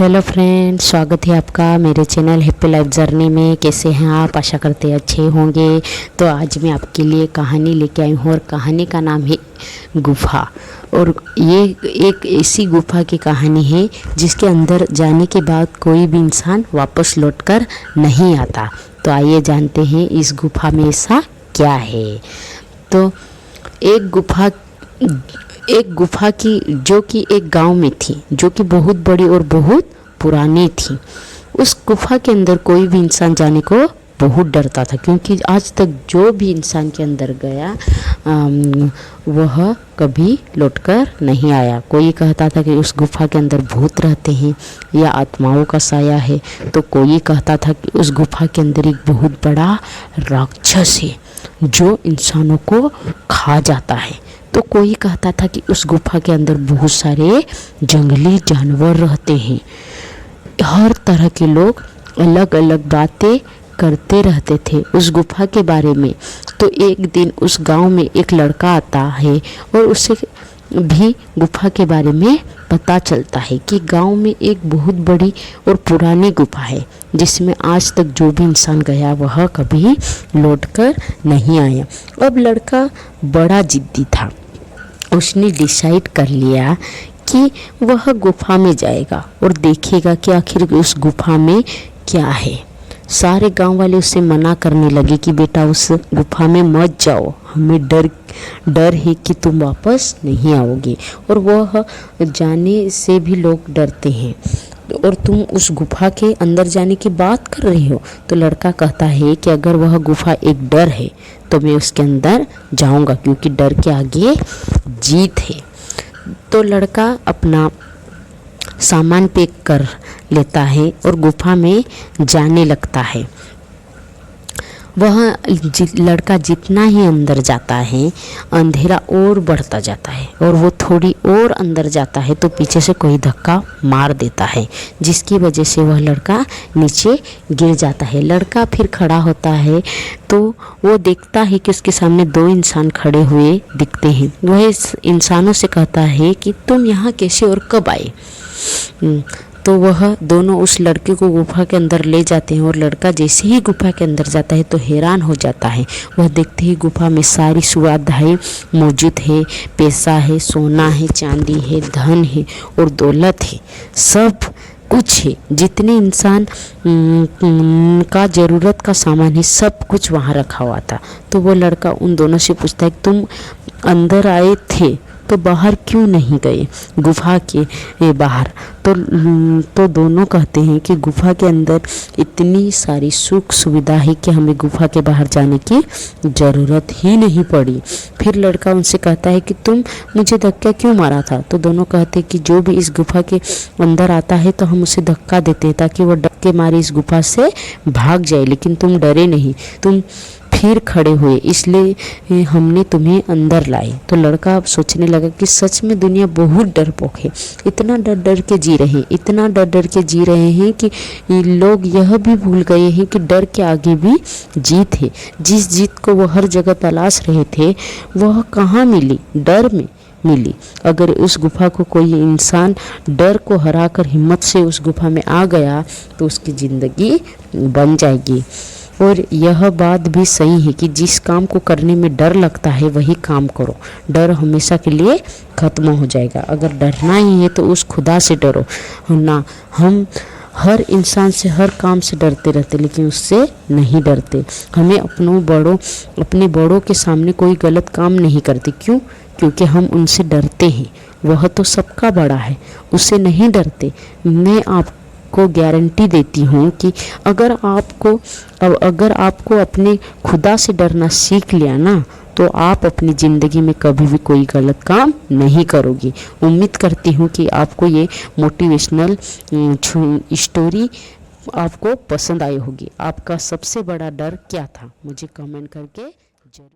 Hello friends, स्वागत है आपका मेरे चैनल हैप्पी लाइफ जर्नी में। कैसे हैं आप? आशा करते हैं अच्छे होंगे। तो आज मैं आपके लिए कहानी लेके आई हूँ और कहानी का नाम है गुफा। और ये एक ऐसी गुफा की कहानी है जिसके अंदर जाने के बाद कोई भी इंसान वापस लौटकर नहीं आता। तो आइए जानते हैं इस गुफा में ऐसा क्या है। तो एक गुफा की जो कि एक गांव में थी, जो कि बहुत बड़ी और बहुत पुरानी थी। उस गुफा के अंदर कोई भी इंसान जाने को बहुत डरता था, क्योंकि आज तक जो भी इंसान के अंदर गया वह कभी लौटकर नहीं आया। कोई कहता था कि उस गुफा के अंदर भूत रहते हैं या आत्माओं का साया है, तो कोई कहता था कि उस गुफा के अंदर एक बहुत बड़ा राक्षस है जो इंसानों को खा जाता है। तो कोई कहता था कि उस गुफा के अंदर बहुत सारे जंगली जानवर रहते हैं। हर तरह के लोग अलग अलग बातें करते रहते थे उस गुफा के बारे में। तो एक दिन उस गांव में एक लड़का आता है और उसे भी गुफा के बारे में पता चलता है कि गांव में एक बहुत बड़ी और पुरानी गुफा है जिसमें आज तक जो भी इंसान गया वह कभी लौटकर नहीं आया। अब लड़का बड़ा जिद्दी था। उसने डिसाइड कर लिया कि वह गुफा में जाएगा और देखेगा कि आखिर उस गुफा में क्या है। सारे गांव वाले उसे मना करने लगे कि बेटा उस गुफा में मत जाओ, हमें डर है कि तुम वापस नहीं आओगे, और वह जाने से भी लोग डरते हैं, और तुम उस गुफा के अंदर जाने की बात कर रही हो। तो लड़का कहता है कि अगर वह गुफा एक डर है तो मैं उसके अंदर जाऊंगा, क्योंकि डर के आगे जीत है। तो लड़का अपना सामान पैक कर लेता है और गुफा में जाने लगता है। वह लड़का जितना ही अंदर जाता है अंधेरा और बढ़ता जाता है, और वो थोड़ी और अंदर जाता है तो पीछे से कोई धक्का मार देता है, जिसकी वजह से वह लड़का नीचे गिर जाता है। लड़का फिर खड़ा होता है तो वो देखता है कि उसके सामने दो इंसान खड़े हुए दिखते हैं। वह इस इंसानों से कहता है कि तुम यहाँ कैसे और कब आए। तो वह दोनों उस लड़के को गुफा के अंदर ले जाते हैं, और लड़का जैसे ही गुफा के अंदर जाता है तो हैरान हो जाता है। वह देखते ही गुफा में सारी सुविधाएं मौजूद है। पैसा है, सोना है, चांदी है, धन है और दौलत है, सब कुछ है। जितने इंसान का ज़रूरत का सामान है सब कुछ वहाँ रखा हुआ था। तो वो लड़का उन दोनों से पूछता है तुम अंदर आए थे तो बाहर क्यों नहीं गए गुफा के बाहर। तो दोनों कहते हैं कि गुफा के अंदर इतनी सारी सुख सुविधा है कि हमें गुफा के बाहर जाने की ज़रूरत ही नहीं पड़ी। फिर लड़का उनसे कहता है कि तुम मुझे धक्का क्यों मारा था। तो दोनों कहते हैं कि जो भी इस गुफा के अंदर आता है तो हम उसे धक्का देते हैं ताकि वह डर के मारे इस गुफा से भाग जाए, लेकिन तुम डरे नहीं, तुम फिर खड़े हुए, इसलिए हमने तुम्हें अंदर लाए। तो लड़का अब सोचने लगा कि सच में दुनिया बहुत डरपोक है। इतना डर डर के जी रहे हैं, इतना डर डर के जी रहे हैं कि लोग यह भी भूल गए हैं कि डर के आगे भी जीत है। जिस जीत को वो हर जगह तलाश रहे थे वह कहाँ मिली? डर में मिली। अगर उस गुफा को कोई इंसान डर को हराकर हिम्मत से उस गुफा में आ गया तो उसकी ज़िंदगी बन जाएगी। और यह बात भी सही है कि जिस काम को करने में डर लगता है वही काम करो, डर हमेशा के लिए ख़त्म हो जाएगा। अगर डरना ही है तो उस खुदा से डरो ना। हम हर इंसान से, हर काम से डरते रहते, लेकिन उससे नहीं डरते। हमें अपने बड़ों के सामने कोई गलत काम नहीं करते। क्यों? क्योंकि हम उनसे डरते हैं। वह तो सबका बड़ा है, उससे नहीं डरते। मैं को गारंटी देती हूँ कि अगर आपको अपने खुदा से डरना सीख लिया ना तो आप अपनी ज़िंदगी में कभी भी कोई गलत काम नहीं करोगे। उम्मीद करती हूँ कि आपको ये मोटिवेशनल स्टोरी आपको पसंद आई होगी। आपका सबसे बड़ा डर क्या था? मुझे कमेंट करके जरूर